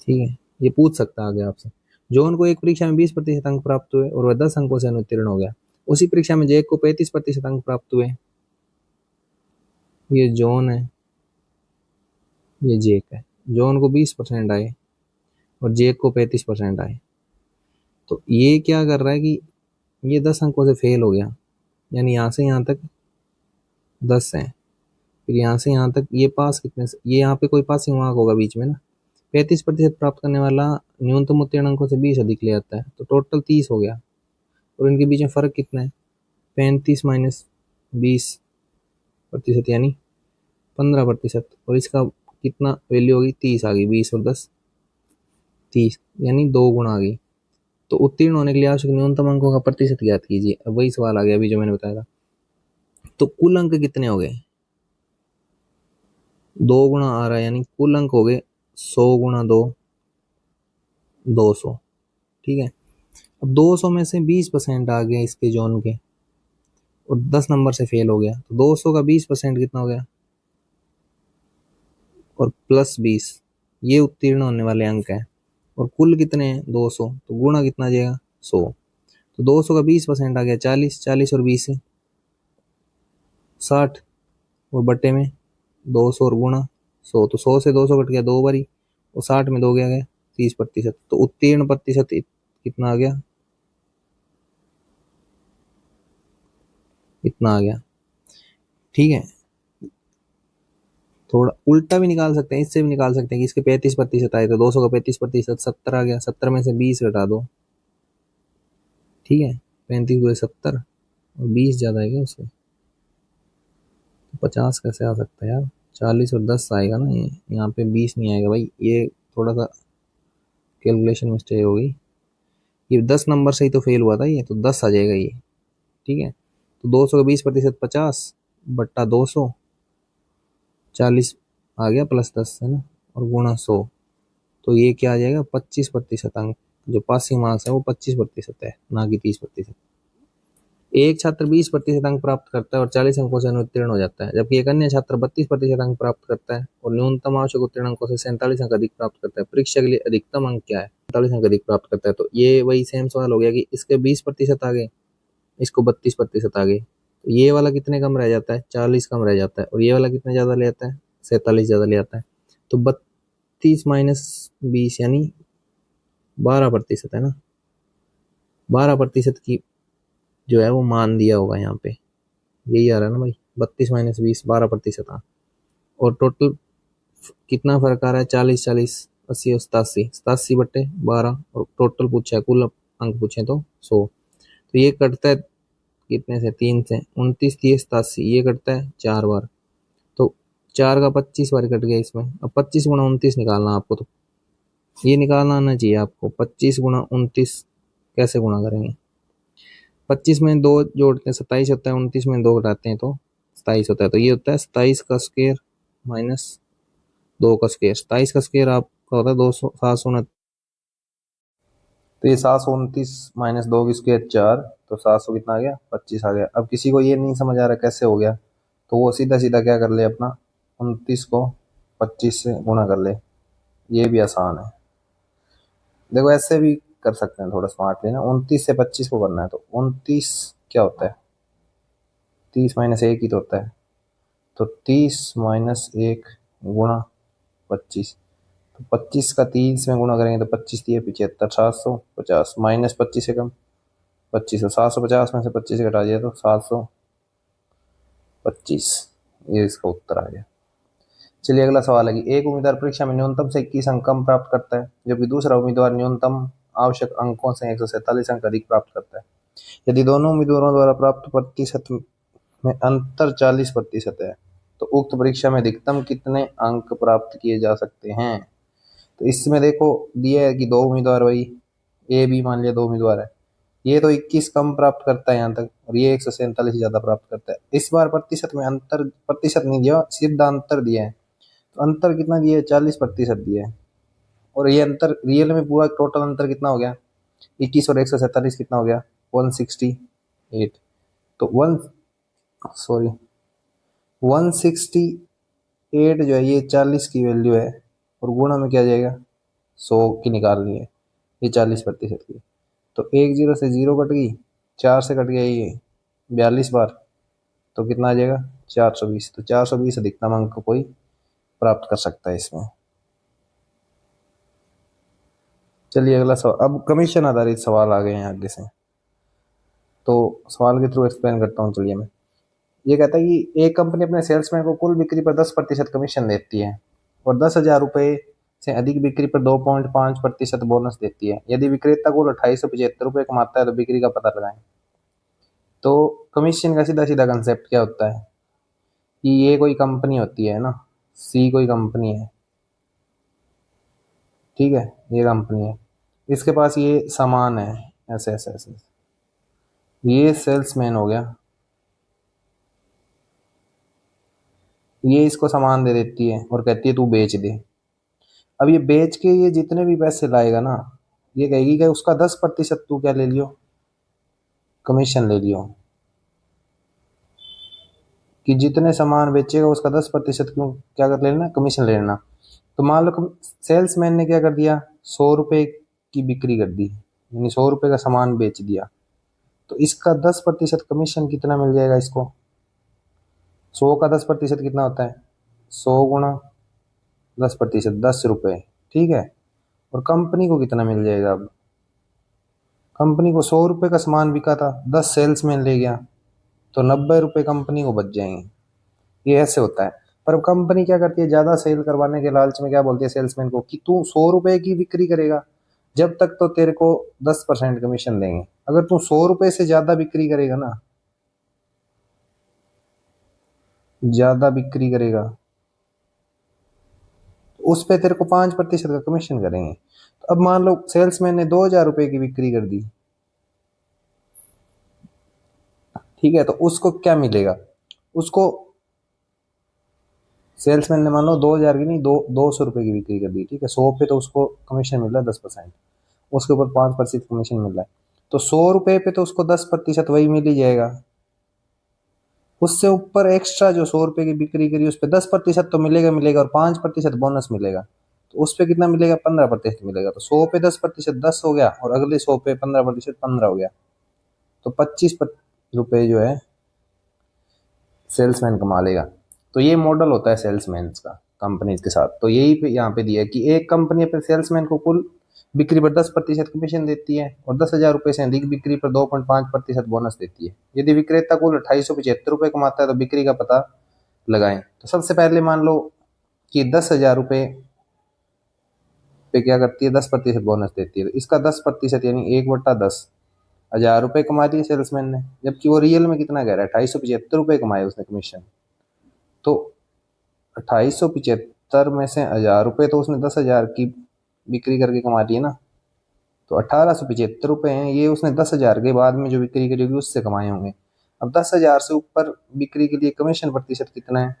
Speaker 1: ठीक है, ये पूछ सकता है आगे आपसे। जॉन को एक परीक्षा में 20% अंक प्राप्त हुए और वह 10 अंकों से अनुत्तीर्ण हो गया। उसी परीक्षा में जैक को 35% अंक प्राप्त हुए। ये जॉन है, ये जेक है। जॉन को 20% आए और जेक को 35% आए। तो ये क्या कर रहा है कि ये 10 अंकों से फेल हो गया, यानी यहाँ से यहाँ तक 10 है, फिर यहाँ से यहाँ तक ये पास कितने से, ये यहाँ पे कोई पासिंग मार्क होगा बीच में ना। 35% प्राप्त करने वाला न्यूनतम उत्तीर्ण अंकों से 20 अधिक ले आता है, तो टोटल 30 हो गया। और इनके बीच में फ़र्क कितना है, 35 माइनस 20% यानी 15%, और इसका कितना वैल्यू होगी 30 आ गई, 20 और 10 30 यानी 2 गुना आ गई। तो उत्तीर्ण होने के लिए आवश्यक न्यूनतम अंकों का प्रतिशत ज्ञात कीजिए। अब वही सवाल आ गया अभी जो मैंने बताया था। तो कुल अंक कितने हो गए, 2 गुना आ रहा है, यानी कुल अंक हो गए 100 गुणा 2, 200। ठीक है, अब 200 में से 20% आ गया इसके जोन के, और 10 नंबर से फेल हो गया, तो 200 का 20% कितना हो गया, और प्लस 20 ये उत्तीर्ण होने वाले अंक है। और कुल कितने हैं 200, तो गुणा कितना आ जाएगा 100, तो 200 का 20% आ गया 40, 40 और 20 है 60, और बटे में 200 और गुणा 100, तो 100 से 200 कट गया 2 बारी, और 60 में 2 गया गया 30%, तो उत्तीर्ण प्रतिशत कितना आ गया, इतना आ गया। ठीक है, थोड़ा उल्टा भी निकाल सकते हैं, इससे भी निकाल सकते हैं कि इसके 35% आए, तो 200 का 35% 70 आ गया, 70 में से 20 घटा दो। ठीक है, 35×70, और 20 ज़्यादा है क्या उसमें, तो 50 कैसे आ सकता है यार, 40 और 10 आएगा ना, ये यहाँ पे 20 नहीं आएगा भाई, ये थोड़ा सा कैलकुलेशन मिस्टेक हो गई। ये 10 नंबर से ही तो फेल हुआ था ये, तो 10 आ जाएगा ये। ठीक है, तो 200 का 20% 50 बट्टा 200, 40 आ गया प्लस 10 है ना, और गुणा 100, तो ये क्या आ जाएगा 25% अंक। जो पासिंग मार्क्स है वो 25% है, ना कि 30%। एक छात्र 20% अंक प्राप्त करता है और 40 अंकों से अनुत्तीर्ण हो जाता है, जबकि एक अन्य छात्र 32% अंक प्राप्त करता है और न्यूनतम आवश्यक उत्तीर्ण अंकों से 47 अंक अधिक प्राप्त करता है। परीक्षा के लिए अधिकतम अंक क्या है, 47 अंक अधिक प्राप्त करता है। तो ये वही सेम सवाल हो गया कि इसके 20% आ गए, इसको 32% आ गए, तो ये वाला कितने कम रह जाता है, 40 कम रह जाता है, और ये वाला कितने ज़्यादा ले आता है, 47 ज़्यादा ले आता है। तो 32 माइनस 20 यानी 12% है ना, 12% की जो है वो मान दिया होगा यहाँ पे, यही आ रहा है ना भाई, 32 माइनस 20 12% था। और टोटल कितना फर्क आ रहा है, 40 40 80 और 87, 87/12, और टोटल पूछा है, कुल अंक पूछे तो 100। तो ये कटता है कितने से, 3 से, 29 30 87, ये कटता है 4 बार, तो 4 का 25 बार कट गया इसमें। अब 25×29 निकालना आपको, तो ये निकालना आना चाहिए आपको, 25×29 कैसे गुणा करेंगे, 25 में 2 जोड़ते हैं 27 होता है, 29 में 2 घटाते हैं तो 27 होता है, तो ये होता है 27 का स्क्वायर माइनस 2 का स्क्वायर। 27 का स्क्वायर आपका होता है 200 729, तो ये 729 माइनस 2 की स्क्वायर 4, तो 700 कितना आ गया 25 आ गया। अब किसी को ये नहीं समझ आ रहा कैसे हो गया, तो वो सीधा सीधा क्या कर ले, अपना 29 को 25 से गुणा कर ले, ये भी आसान है। देखो ऐसे भी कर सकते हैं थोड़ा स्मार्टली ना। 29 से 25 को करना है तो 29 क्या होता है, 30 - 1 ही तो होता है। तो 30 - 1 गुणा 25। तो 25 का 30 में गुणा करेंगे तो 25 दिए 75, 750 -25 से कम 25 है, 750 में से 25 घटा दिया तो 725। ये इसका उत्तर आ गया। चलिए अगला सवाल है कि एक उम्मीदवार परीक्षा में न्यूनतम से 21 अंक कम प्राप्त करता है, जबकि दूसरा उम्मीदवार न्यूनतम आवश्यक अंकों से 147 अंक अधिक प्राप्त करता है। यदि दोनों उम्मीदवारों द्वारा प्राप्त प्रतिशत में अंतर 40% है, तो उक्त परीक्षा में अधिकतम कितने अंक प्राप्त किए जा सकते हैं। तो इसमें देखो दिया है कि दो उम्मीदवार, वही ए बी मान लिया दो उम्मीदवार है। ये तो 21 कम प्राप्त करता है यहाँ तक, और ये 147 ज्यादा प्राप्त करता है। इस बार प्रतिशत में अंतर, प्रतिशत नहीं दिया, सीधा अंतर दिया है। तो अंतर कितना दिया है, 40% दिया है। और ये अंतर रियल में पूरा टोटल अंतर कितना हो गया, 21 और 147 कितना हो गया, 168। तो 168 जो है ये 40 की वैल्यू है, और गुणा में क्या जाएगा, 100 की निकालनी है, ये 40% की। तो एक जीरो से जीरो कट गई, 4 से कट गया ये 42 बार, तो कितना आ जाएगा 420। तो 420 अधिकतम अंक कोई प्राप्त कर सकता है इसमें। चलिए अगला सवाल, अब कमीशन आधारित सवाल आ गए हैं आगे से, तो सवाल के थ्रू एक्सप्लेन करता हूँ। चलिए मैं, ये कहता है कि एक कंपनी अपने सेल्समैन को कुल बिक्री पर 10% कमीशन देती है और 10,000 रुपये से अधिक बिक्री पर 2.5% बोनस देती है। यदि विक्रेता कुल 2875 रुपये कमाता है तो बिक्री का पता लगाएं। तो कमीशन का सीधा सीधा कंसेप्ट क्या होता है कि ये कोई कंपनी होती है ना, सी कोई कंपनी है, ठीक है, ये कंपनी है, इसके पास ये सामान है, ऐसे ऐसे ऐसे, ये सेल्समैन हो गया, ये इसको सामान दे देती है और कहती है तू बेच दे। अब ये बेच के ये जितने भी पैसे लाएगा ना, ये कहेगी कि उसका 10% तू क्या ले लियो, कमीशन ले लियो, कि जितने सामान बेचेगा उसका 10% क्यों क्या कर लेना, कमीशन ले लेना। तो मान लो सेल्समैन ने क्या कर दिया, 100 रुपये की बिक्री कर दी, यानी 100 रुपये का सामान बेच दिया, तो इसका 10% कमीशन कितना मिल जाएगा इसको। 100 का 10% कितना होता है, 100 गुणा 10%, 10 रुपये, ठीक है। और कंपनी को कितना मिल जाएगा, अब कंपनी को 100 रुपये का सामान बिका था, 10 सेल्समैन ले गया, तो 90 रुपये कंपनी को बच जाएंगे। ये ऐसे होता है। पर अब कंपनी क्या करती है, ज्यादा सेल करवाने के लालच में क्या बोलती है सेल्समैन को कि तू 100 रुपये की बिक्री करेगा जब तक तो तेरे को 10% कमीशन देंगे, अगर तू 100 रुपये से ज्यादा बिक्री करेगा ना, ज्यादा बिक्री करेगा तो उस पे तेरे को 5% का कमीशन करेंगे। तो अब मान लो सेल्समैन ने 2,000 रुपये की बिक्री कर दी, ठीक है, तो उसको क्या मिलेगा, उसको सेल्समैन ने मान लो 2,000 की नहीं, 200 रुपये की बिक्री कर दी, ठीक है, 100 पे तो उसको कमीशन मिल रहा है 10%, उसके ऊपर 5% कमीशन मिल रहा है, तो 100 रुपये पे तो उसको 10% वही मिल ही जाएगा। उससे ऊपर एक्स्ट्रा जो 100 रुपये की बिक्री करी उस पर 10% तो मिलेगा मिलेगा, और 5% बोनस मिलेगा, तो उस पर कितना मिलेगा, 15% मिलेगा। तो 100 पे 10% 10 हो गया, और अगले 100 पे 15% 15 हो गया, तो 25 रुपये जो है सेल्समैन कमा लेगा। तो ये मॉडल होता है सेल्समैन का कंपनी के साथ। तो यही पे यहाँ पे दिया है कि एक कंपनी अपने सेल्समैन को कुल बिक्री पर 10% कमीशन देती है और 10,000 रुपये से अधिक बिक्री पर 2.5% बोनस देती है। यदि विक्रेता कुल 2875 रुपये कमाता है तो बिक्री का पता लगाएं। तो सबसे पहले मान लो कि 10,000 रुपये पे क्या करती है, 10% बोनस देती है, तो इसका 10% यानी 1/10, 1,000 रुपये कमा दिए सेल्समैन ने, जबकि वो रियल में कितना कह रहा है, 2875 रुपये कमाए उसने कमीशन। तो 2875 में से 1,000 रुपये तो उसने 10,000 की बिक्री करके कमा ली है ना, तो 1,875 रुपये हैं, ये उसने 10,000 के बाद में जो बिक्री करी होगी उससे कमाए होंगे। अब 10,000 से ऊपर बिक्री के लिए कमीशन प्रतिशत कितना है,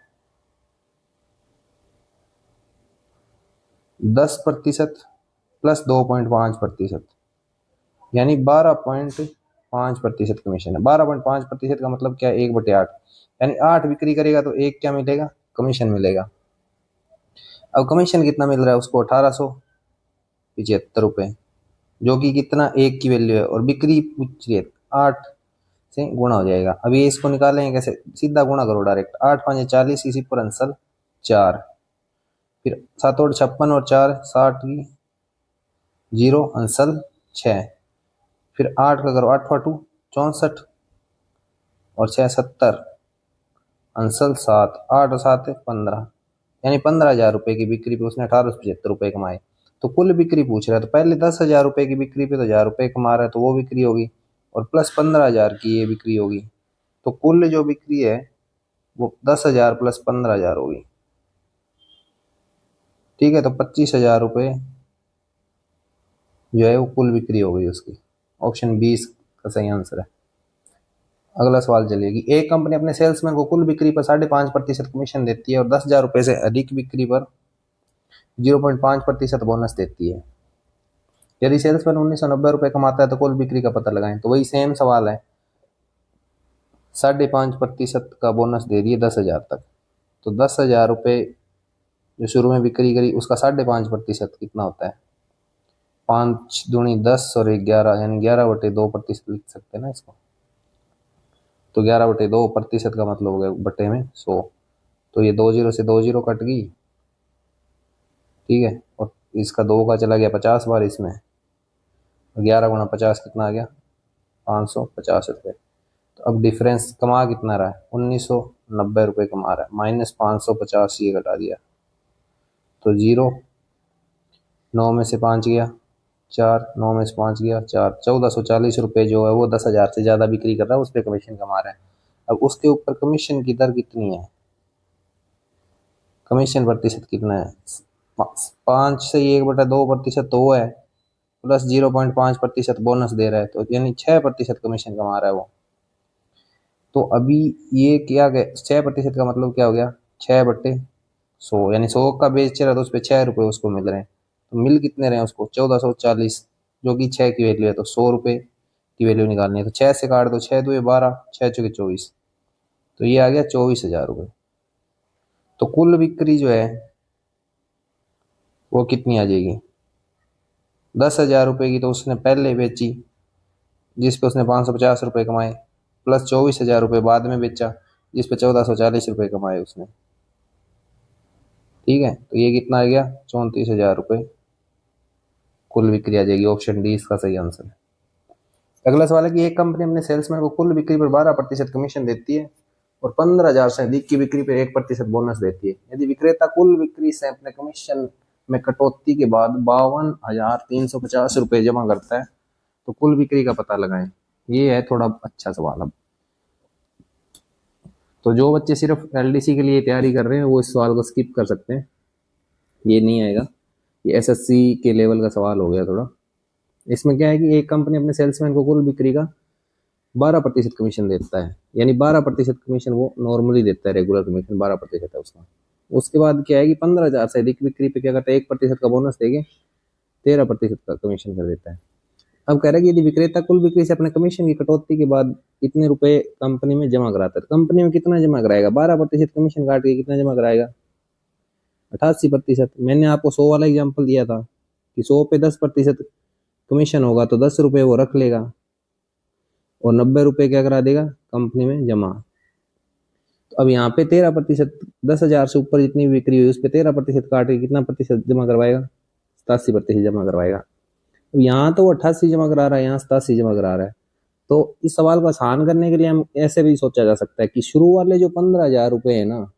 Speaker 1: 10% प्लस 2.5%, यानी 12.5% कमीशन है। 12.5% का मतलब क्या है, 1/8, यानी 8 बिक्री करेगा तो एक क्या मिलेगा, कमीशन मिलेगा। अब कमीशन कितना मिल रहा है उसको, 1875 रुपये, जो कि कितना, एक की वैल्यू है, और बिक्री पूछ रही है 8 से गुणा हो जाएगा। अभी इसको निकालेंगे कैसे, सीधा गुणा करो डायरेक्ट, 8 5 40, इसी पर अंसल 4, फिर 7 और 56 और 4 60 की 0 अंसल 6, फिर 8 का करो, 8 2 64 और 6 70 अंसल 7, 8 और 7 15, यानी 15,000 रुपये की बिक्री पे उसने 1875 रुपये कमाए। तो कुल बिक्री पूछ रहा है, तो पहले 10,000 रुपये की बिक्री पे तो 1,000 रुपये कमा रहा है, तो वो बिक्री होगी, और प्लस 15,000 की ये बिक्री होगी, तो कुल जो बिक्री है वो 10,000 प्लस 15,000 होगी। ठीक है, तो 25,000 रुपये जो है वो कुल बिक्री हो गई उसकी। ऑप्शन 20 का सही आंसर है। अगला सवाल चलिए कि एक कंपनी अपने सेल्समैन को कुल बिक्री पर 5.5% कमीशन देती है और 10,000 रुपये से अधिक बिक्री पर 0.5% बोनस देती है। यदि सेल्समैन 1,990 रुपये कमाता है तो कुल बिक्री का पता लगाएं। तो वही सेम सवाल है, 5.5% का बोनस दे रही है 10,000 तक, तो 10,000 रुपये जो शुरू में बिक्री करी उसका 5.5% कितना होता है, 5 दूनी 10 और 11, यानी 11/2% लिख सकते हैं ना इसको। तो 11/2% का मतलब हो गया बटे में 100, तो ये 2 जीरो से 2 जीरो कट गई, ठीक है, और इसका 2 का चला गया 50 बार इसमें, 11 गुणा 50 कितना आ गया, 550 रुपये। तो अब डिफरेंस कमा कितना रहा है, 1,990 रुपये कमा रहा है, माइनस 550 ये घटा दिया, तो 0, 9 में से 5 गया 4, 9 में से 5 गया 4, 1,440 रुपये जो है वो 10,000 से ज़्यादा बिक्री कर रहा है, उस पर कमीशन कमा रहा है। अब उसके ऊपर कमीशन की दर कितनी है, कमीशन प्रतिशत कितना है, 5 से 1/2% तो वो है, प्लस 0.5% बोनस दे रहा है, तो यानी 6% कमीशन कमा रहा है वो। तो अभी ये क्या गया, 6% का मतलब क्या हो गया, 6/100, यानी 100 का बेच रहा है तो उस पर 6 रुपये उसको मिल रहे हैं, तो मिल कितने रहे हैं उसको, 1,440, जो कि 6 की वैल्यू है, तो 100 रुपये की वैल्यू निकालनी है, तो 6 से काट दो, 6 2 12, 6 चौके 24, तो ये आ गया 24,000 रुपये। तो कुल बिक्री जो है वो कितनी आ जाएगी, 10,000 रुपये की तो उसने पहले बेची जिस पे उसने 550 रुपये कमाए, प्लस 24,000 रुपये बाद में बेचा जिस पे 1,440 रुपये कमाए उसने। ठीक है, तो ये कितना आ गया, 34,000 रुपये कुल बिक्री आ जाएगी। ऑप्शन डी इसका सही आंसर है। अगला सवाल है कि एक कंपनी अपने सेल्समैन को कुल बिक्री पर 12% कमीशन देती है और 15,000 से अधिक की बिक्री पर 1% बोनस देती है। यदि विक्रेता कुल बिक्री से अपने कमीशन में कटौती के बाद 52,350 रुपये जमा करता है तो कुल बिक्री का पता लगाएं। ये है थोड़ा अच्छा सवाल। अब तो जो बच्चे सिर्फ एलडीसी के लिए तैयारी कर रहे हैं वो इस सवाल को स्किप कर सकते हैं, ये नहीं आएगा, ये एसएससी के लेवल का सवाल हो गया थोड़ा। इसमें क्या है कि एक कंपनी अपने सेल्समैन को कुल बिक्री का 12% कमीशन देता है, यानी 12% कमीशन वो नॉर्मली देता है, रेगुलर कमीशन 12% है उसका। उसके बाद क्या है कि 15,000 से अधिक बिक्री पे क्या करता है, 1% का बोनस देके 13% का कमीशन कर देता है। अब कह रहा है कि यदि विक्रेता कुल बिक्री से अपने कमीशन की कटौती के बाद इतने रुपए कंपनी में जमा कराता है, कंपनी में कितना जमा कराएगा, 12% कमीशन काट के कितना जमा कराएगा, 88%। मैंने आपको 100 वाला एग्जाम्पल दिया था कि 100 पे 10% कमीशन होगा तो 10 रुपये वो रख लेगा और 90 रुपये क्या करा देगा कंपनी में जमा। तो अब यहाँ पे 13%, 10,000 से ऊपर जितनी बिक्री हुई उस पर 13% काट के कितना प्रतिशत जमा करवाएगा, 87% जमा करवाएगा। अब यहाँ तो वो 88 जमा करा रहा है, यहाँ 87 जमा करा रहा है। तो इस सवाल को आसान करने के लिए हम ऐसे भी सोचा जा सकता है कि शुरू वाले जो 15,000 रुपये है ना,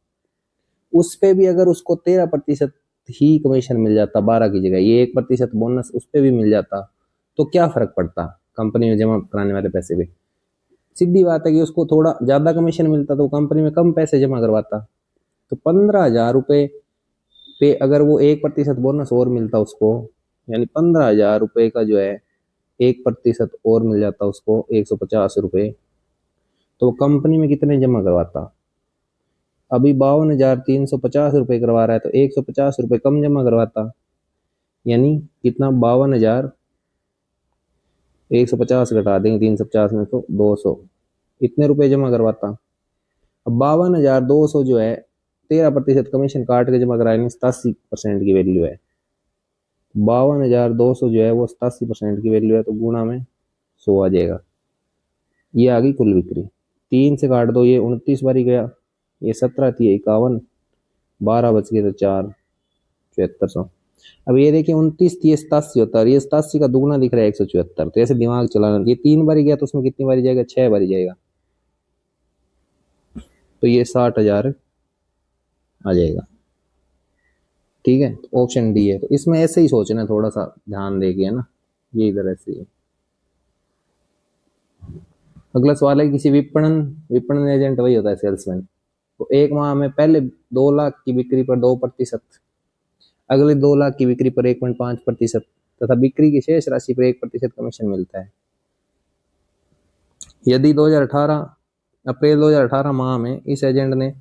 Speaker 1: उस पे भी अगर उसको 13% ही कमीशन मिल जाता 12 की जगह, ये 1% बोनस उस पर भी मिल जाता, तो क्या फर्क पड़ता कंपनी में जमा कराने वाले पैसे पे। सीधी बात है कि उसको थोड़ा ज्यादा कमीशन मिलता तो कंपनी में कम पैसे जमा करवाता। तो 15,000 रुपये पे अगर वो 1% बोनस और मिलता उसको, यानी 15,000 रुपये का जो है 1% और मिल जाता उसको 150 रुपये, तो कंपनी में कितने जमा करवाता, अभी 52,350 रुपये करवा रहा है तो 150 रुपये कम जमा करवाता, यानी कितना, 52,000, 150 घटा देंगे 350 में तो 200, इतने रुपए जमा करवाता। अब 52,200 जो है 13% कमीशन काट के जमा कराएंगे, 87% की वैल्यू है। 52,200 जो है वो 87% की वैल्यू है, तो गुणा में 100 आ जाएगा। ये आ गई कुल बिक्री। 3 से काट दो, ये 29 बारी गया, ये 17 थी, 51, 12 बच गए तो 4, 7400। अब ये देखिए 29 थी, 87 होता है, ये 87 का दुगना दिख रहा है 174। तो ऐसे दिमाग चलाना, ये 3 बारी गया तो उसमें कितनी बारी जाएगा, 6 बारी जाएगा, तो ये 60,000 आ जाएगा। ठीक है, तो ऑप्शन डी है। तो इसमें ऐसे ही सोचना, थोड़ा सा ध्यान देके, है ना, ये इधर ऐसे ही है। अगला सवाल है, किसी विपणन विपणन एजेंट वही होता है सेल्समैन, तो एक माह में पहले 2 लाख की बिक्री पर 2%, अगले 2 लाख की बिक्री पर 1.5% तथा बिक्री की शेष राशि पर 1% कमीशन मिलता है। यदि 2018 अप्रैल 2018 माह में इस एजेंट ने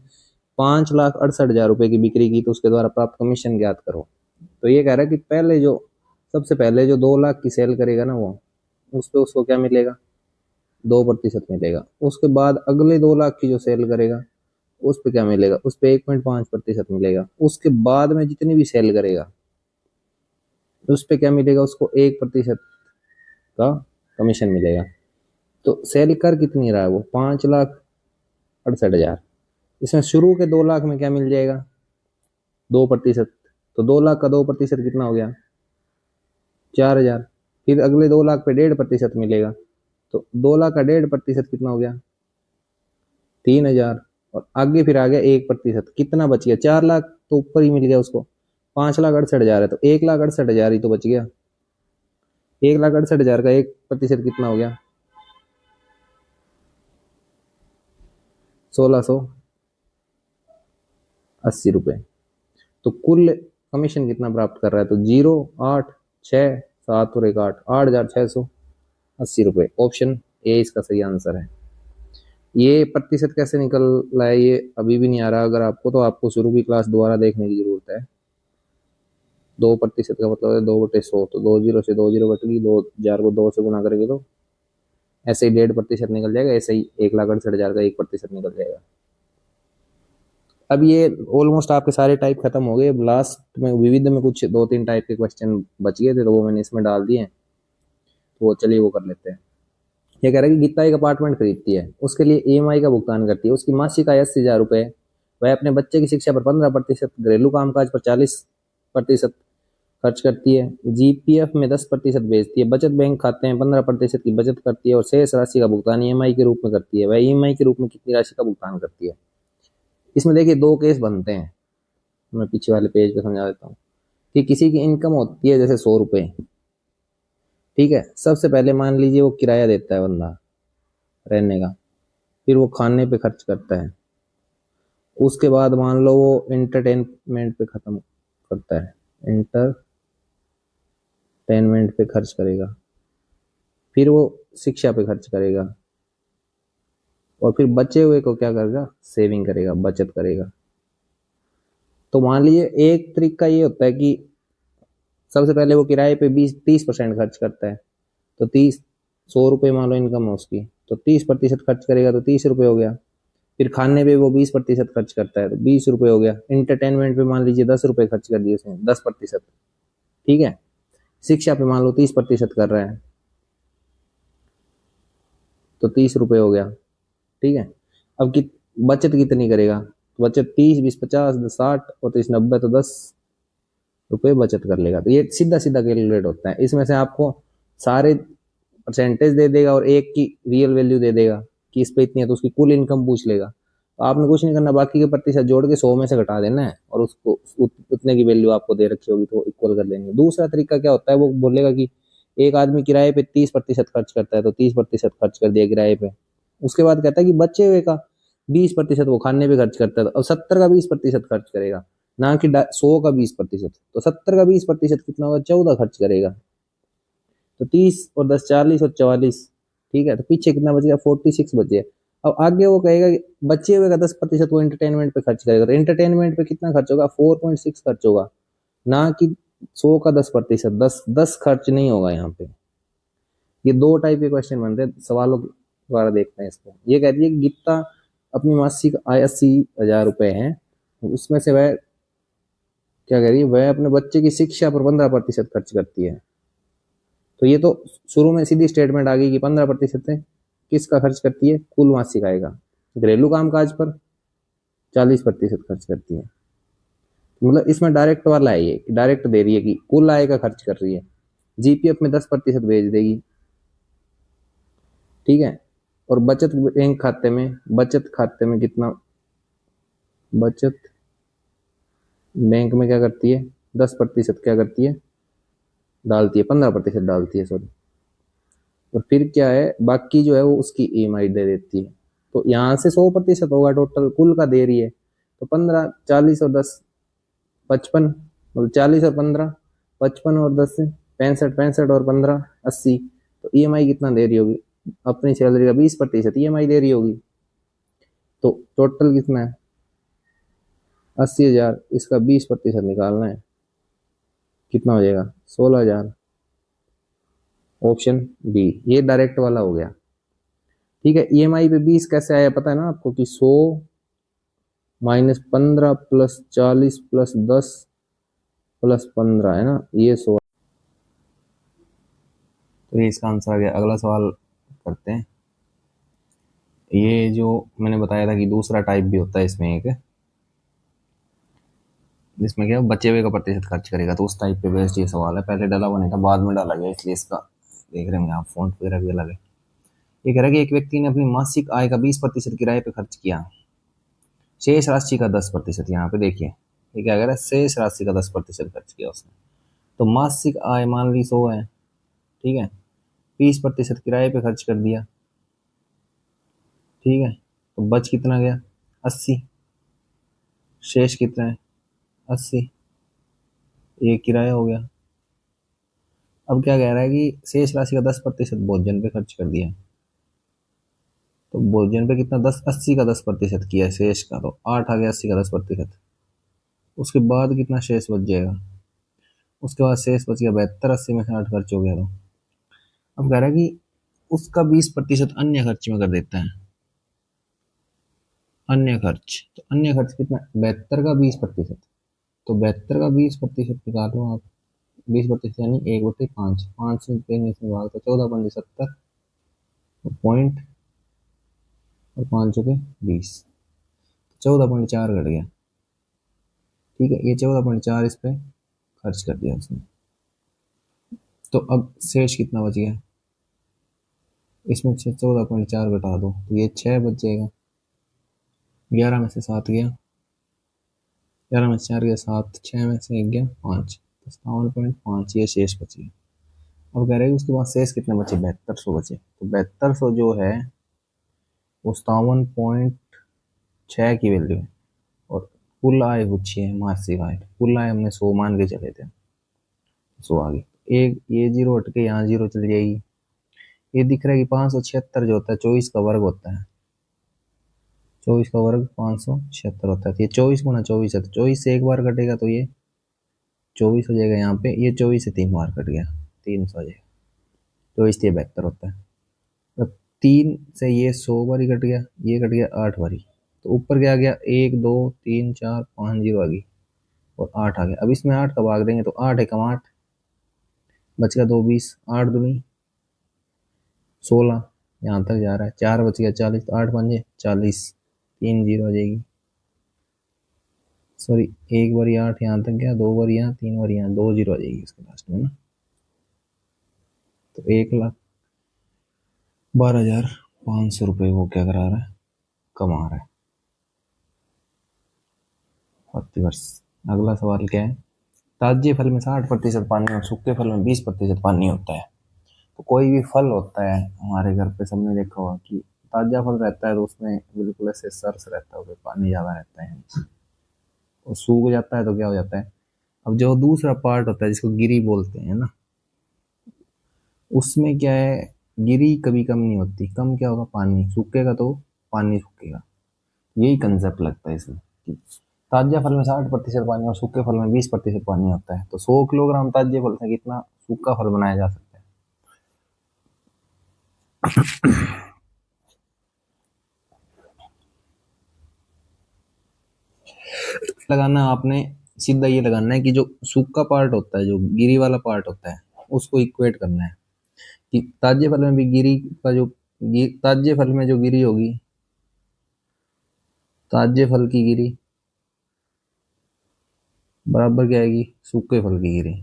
Speaker 1: 5,68,000 रुपए की बिक्री की तो उसके द्वारा प्राप्त कमीशन ज्ञात करो। तो ये कह रहा है कि पहले जो सबसे पहले जो 2 लाख की सेल करेगा ना, वो उस पे उसको क्या मिलेगा, 2% मिलेगा। उसके बाद अगले 2 लाख की जो सेल करेगा उस पे क्या मिलेगा, उस पे 1.5% मिलेगा। उसके बाद में जितनी भी सेल करेगा उस पे क्या मिलेगा, उसको 1% का कमीशन मिलेगा। तो सेल कर कितनी रहा है वो, 5,68,000। इसमें शुरू के 2 लाख में क्या मिल जाएगा, 2%। तो 2 लाख का 2% कितना हो गया, 4,000। फिर अगले 2 लाख पे 1.5% मिलेगा, तो 2 लाख का 1.5% कितना हो गया, 3,000। और आगे फिर आ गया 1%, कितना बच गया, 4 लाख तो ऊपर ही मिल गया उसको, 5,68,000 है तो 1,68,000 ही तो बच गया। 1,68,000 का 1% कितना हो गया, 1,680 रुपये। तो कुल कमीशन कितना प्राप्त कर रहा है, तो 0, 8, 6, 7 और 1, 8, 8,680 रुपये। ऑप्शन ए इसका सही आंसर है। ये प्रतिशत कैसे निकल रहा है ये अभी भी नहीं आ रहा अगर आपको, तो आपको शुरू की क्लास दोबारा देखने की जरूरत है। 2% का मतलब है 2/100, तो 2 जीरो से 2 जीरो कट गई, 2,000 को 2 से गुना करेंगे तो ऐसे ही 1.5% निकल जाएगा, ऐसे ही 1,68,000 का 1% निकल जाएगा। अब ये ऑलमोस्ट आपके सारे टाइप खत्म हो गए। लास्ट में विविध में कुछ 2-3 टाइप के क्वेश्चन बच गए थे, तो वो मैंने इसमें डाल दिए हैं, तो वो चलिए वो कर लेते हैं। ये कह रहा है कि गीता एक अपार्टमेंट खरीदती है, उसके लिए ईएमआई का भुगतान करती है, उसकी मासिक आय 80,000 रुपए। वह अपने बच्चे की शिक्षा पर 15%, घरेलू कामकाज पर 40% खर्च करती है, जीपीएफ में 10% भेजती है, बचत बैंक खाते में 15% की बचत करती है और शेष राशि का भुगतान ईएमआई के रूप में करती है। वह ईएमआई के रूप में कितनी राशि का भुगतान करती है। इसमें देखिए 2 केस बनते हैं, मैं पीछे वाले पेज पे समझा देता हूँ कि किसी की इनकम होती है जैसे 100 रुपए, ठीक है, सबसे पहले मान लीजिए वो किराया देता है बंदा रहने का, फिर वो खाने पे खर्च करता है, उसके बाद मान लो वो एंटरटेनमेंट पे खत्म करता है, एंटरटेनमेंट पे खर्च करेगा, फिर वो शिक्षा पे खर्च करेगा, और फिर बचे हुए को क्या करेगा, सेविंग करेगा, बचत करेगा। तो मान लीजिए एक तरीका ये होता है कि सबसे पहले वो किराए पे 20-30% खर्च करता है, तो 100 रुपये मान लो इनकम है उसकी, तो 30% खर्च करेगा तो 30 रुपये हो गया। फिर खाने पे वो 20% खर्च करता है तो 20 रुपये हो गया। एंटरटेनमेंट पे मान लीजिए 10 रुपये खर्च कर दिए उसने, 10%, ठीक है। शिक्षा पे मान लो 30% कर रहा है तो 30 रुपये हो गया, ठीक है। अब बचत कितनी करेगा, तो बचत 30, 20, 50, 60 और 30, 90, तो 10 रुपये बचत कर लेगा। तो ये सीधा सीधा कैलकुलेट होता है। इसमें से आपको सारे परसेंटेज दे देगा और एक की रियल वैल्यू दे देगा कि इस पे इतनी है, तो उसकी कुल इनकम पूछ लेगा। तो आपने कुछ नहीं करना, बाकी के प्रतिशत जोड़ के 100 में से घटा देना है और उसको उतने की वैल्यू आपको दे रखी होगी तो इक्वल कर लेंगे। दूसरा तरीका क्या होता है, वो बोलेगा कि एक आदमी किराए पे 30% खर्च करता है तो 30% खर्च कर दिया किराए पे। उसके बाद कहता है कि बचे हुए का 20% वो खाने पे खर्च करता है, और 70 का 20% खर्च करेगा, ना कि 100 का 20%। तो 70 का 20% कितना होगा, 14 खर्च करेगा। तो 30 और 10, 40 और 44, ठीक है। तो पीछे कितना बच गया, 46 बचे। अब आगे वो कहेगा कि बचे हुए का 10% वो एंटरटेनमेंट पे खर्च करेगा, तो एंटरटेनमेंट पे कितना खर्च होगा, 4.6 खर्च होगा, ना कि 100 का 10%। 10 खर्च नहीं होगा यहाँ पे। ये 2 टाइप के क्वेश्चन बनते हैं, सवालों द्वारा देखते हैं इसको। ये कहती है कि गीता अपनी मासिक आय 80,000 रुपए है, उसमें से वह क्या कह रही है, वह अपने बच्चे की शिक्षा पर 15% खर्च करती है। तो ये तो शुरू में सीधी स्टेटमेंट आ गई कि 15% किसका खर्च करती है, कुल मासिक आय का। घरेलू कामकाज पर 40% खर्च करती है। मतलब इसमें डायरेक्ट वाला है, ये डायरेक्ट दे रही है कि कुल आय का खर्च कर रही है। जीपीएफ में 10% भेज देगी, ठीक है। और बचत बैंक खाते में, बचत खाते में कितना, बचत बैंक में क्या करती है, 10% क्या करती है, डालती है, 15% डालती है, सॉरी। और फिर क्या है, बाकी जो है वो उसकी ईएमआई दे देती है। तो यहाँ से 100% होगा टोटल कुल का दे रही है। तो 15, 40 और 10, 55, मतलब 40 और 15, 55 और 10 65, 65 और 15 80। तो ईएमआई कितना दे रही होगी, अपनी सैलरी का 20% ईएमआई दे रही होगी। तो टोटल कितना है, 80,000, इसका 20% निकालना है, कितना हो जाएगा, 16,000। ऑप्शन बी, ये डायरेक्ट वाला हो गया। ठीक है, ईएमआई पे 20 कैसे आया पता है ना आपको, कि 100 माइनस 15 प्लस 40 प्लस 10 प्लस 15 है ना, ये 100। तो ये इसका आंसर आ गया। अगला सवाल करते हैं। ये जो मैंने बताया था कि दूसरा टाइप भी होता है इसमें एक, जिसमें क्या बचे हुए का प्रतिशत खर्च करेगा। तो उस टाइप पे बेस्ड ये सवाल है। पहले डाला हुआ नहीं था, बाद में डाला गया, इसलिए इसका देख रहे हैं आप, फॉन्ट वगैरह भी अलग है। ये कह रहा है कि एक व्यक्ति ने अपनी मासिक आय का 20% किराए पे खर्च किया, शेष राशि का 10%, यहाँ पे देखिए ये क्या कह रहा है, शेष राशि का 10% खर्च किया उसने। तो मासिक आय मान ली 100 है, ठीक है, 20% किराए पे खर्च कर दिया, ठीक है। तो बच कितना गया, 80। शेष कितना है, 80, ये किराया हो गया। अब क्या कह रहा है कि शेष राशि का 10% भोजन पे खर्च कर दिया। तो भोजन पे कितना, 10, 80 का 10% किया शेष का, तो 8 आ गया 80 का 10%। उसके बाद कितना शेष बच जाएगा, उसके बाद शेष बच गया 72, 80 में से 8 खर्च हो गया। तो अब कह रहा है कि उसका 20% अन्य खर्च में कर देता है। अन्य खर्च, तो अन्य खर्च कितना, 72 का 20%। तो 72 का 20% निकालो आप, 20% यानी 1/5, 5 से देंगे इसमें भाग, तो 14.70 पॉइंट, और 5 चौके 20, 14.4 घट गया। ठीक है, ये 14.4 इस पे खर्च कर दिया उसने। तो अब शेष कितना बच गया, इसमें से 14.4 घटा दो तो ये 6 बच जाएगा। 11 में से 7 गया, 11 में से 4 गया 7, 6 में से 1 गया 5, 57.5, ये शेष बच गया। अब कह रहे हैं उसके बाद शेष कितने बचे, 7200 बचे। तो 7200 जो है वो 57.6 की वैल्यू है। और कुल आय पूछी है, मासिक आय, कुल आय हमने 100 मान के चले थे, 100 आ गई। एक ये जीरो हट के यहाँ जीरो चल जाएगी। ये दिख रहा है कि 576 जो होता है 24 का वर्ग होता है, 24 का वर्ग 576 होता है। तो ये 24 गुना 24 है, तो 24 से एक बार कटेगा तो ये 24 हो जाएगा। यहाँ पे ये 24 से 3 बार कट गया, 300 हो जाएगा। 24 से 72 होता है। अब 3 से ये 100 बारी कट गया, ये कट गया 8 बारी। तो ऊपर क्या आ गया, 1 2 3 4 5 जीरो आ गई, और 8 आ गया। अब इसमें 8 का भाग देंगे तो 8 एकम 8, बच गया 2 20, 8 दूनी 16, यहाँ तक जा रहा है, 4 बच गया 40, तो 8 5 40, 3 जीरो आ जाएगी। सॉरी, एक बार 8 यहाँ तक गया, 2 बार यहाँ, 3 बार यहाँ, 2 जीरो आ जाएगी इसके लास्ट में ना। तो 1,12,500 रुपये वो क्या करा रहा है, कमा रहा है प्रतिवर्ष। अगला सवाल क्या है, ताजे फल में 60% पानी और सूखे फल में 20% पानी होता है। तो कोई भी फल होता है हमारे घर पे, सबने देखा होगा कि ताजा फल रहता है तो उसमें बिल्कुल ऐसे सरस रहता है, उसमें पानी ज्यादा रहता है, और सूख जाता है तो क्या हो जाता है। अब जो दूसरा पार्ट होता है जिसको गिरी बोलते हैं ना, उसमें क्या है, गिरी कभी कम नहीं होती, कम क्या होगा, पानी सूखेगा तो पानी सूखेगा। यही कंसेप्ट लगता है इसमें कि ताजा फल में 60% पानी और सूखे फल में 20% पानी होता है। तो 100 किलोग्राम ताजे फल से कितना सूखा फल बनाया जा सकता लगाना आपने सीधा ये लगाना है कि जो सूखा पार्ट होता है, जो गिरी वाला पार्ट होता है, उसको इक्वेट करना है कि ताजे फल में भी गिरी का जो ताजे फल में जो गिरी होगी, ताजे फल की गिरी बराबर क्या आएगी, सूखे फल की गिरी।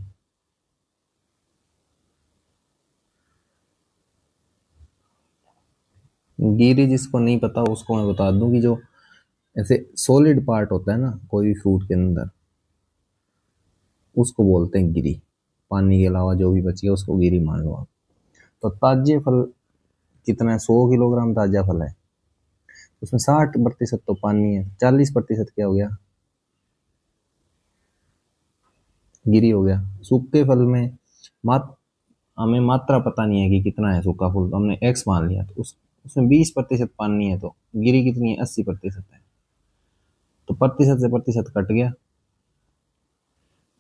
Speaker 1: गिरी जिसको नहीं पता उसको मैं बता दूं कि जो ऐसे सॉलिड पार्ट होता है ना कोई भी फ्रूट के अंदर, उसको बोलते हैं गिरी। पानी के अलावा जो भी बच गया उसको गिरी मान लो आप। तो ताजे फल कितना है, 100 किलोग्राम ताजा फल है, उसमें 60% तो पानी है, 40% क्या हो गया, गिरी हो गया। सूखे फल में मात हमें मात्रा पता नहीं है कि कितना है सूखा फल, तो हमने एक्स मान लिया, तो उसमें 20% पानी है, तो गिरी कितनी है, 80% है। तो प्रतिशत से प्रतिशत कट गया,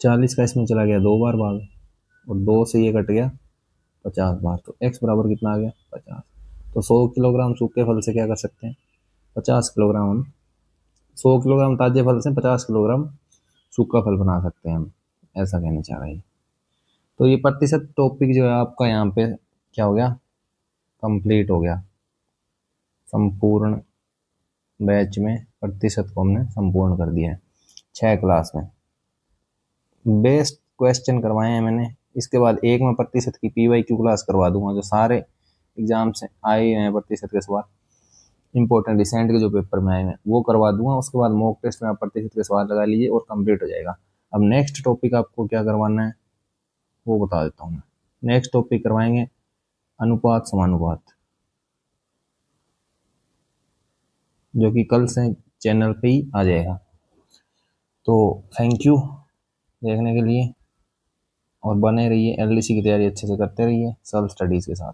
Speaker 1: 40 का इसमें चला गया 2 बार भाग, और 2 से ये कट गया 50 बार, तो एक्स बराबर कितना आ गया, 50। तो 100 किलोग्राम सूखे फल से क्या कर सकते हैं, 50 किलोग्राम हम 100 किलोग्राम ताजे फल से 50 किलोग्राम सूखा फल बना सकते हैं हम, ऐसा कहना चाह रहे हैं। तो ये प्रतिशत टॉपिक जो है आपका यहाँ पे क्या हो गया, कंप्लीट हो गया। संपूर्ण बैच में प्रतिशत को हमने संपूर्ण कर दिया है 6 क्लास में। बेस्ट क्वेश्चन करवाए हैं मैंने। इसके बाद एक मैं प्रतिशत की PYQ क्लास करवा दूंगा, जो सारे एग्जाम से आए हैं प्रतिशत के सवाल, इंपॉर्टेंट रिसेंट के जो पेपर में आए हैं वो करवा दूंगा। उसके बाद मॉक टेस्ट में आप प्रतिशत के सवाल लगा लीजिए और कंप्लीट हो जाएगा। अब नेक्स्ट टॉपिक आपको क्या करवाना है वो बता देता हूँ मैं। नेक्स्ट टॉपिक करवाएंगे अनुपात समानुपात, जो कि कल से चैनल पे ही आ जाएगा। तो थैंक यू देखने के लिए, और बने रहिए, LDC की तैयारी अच्छे से करते रहिए सेल्फ स्टडीज़ के साथ।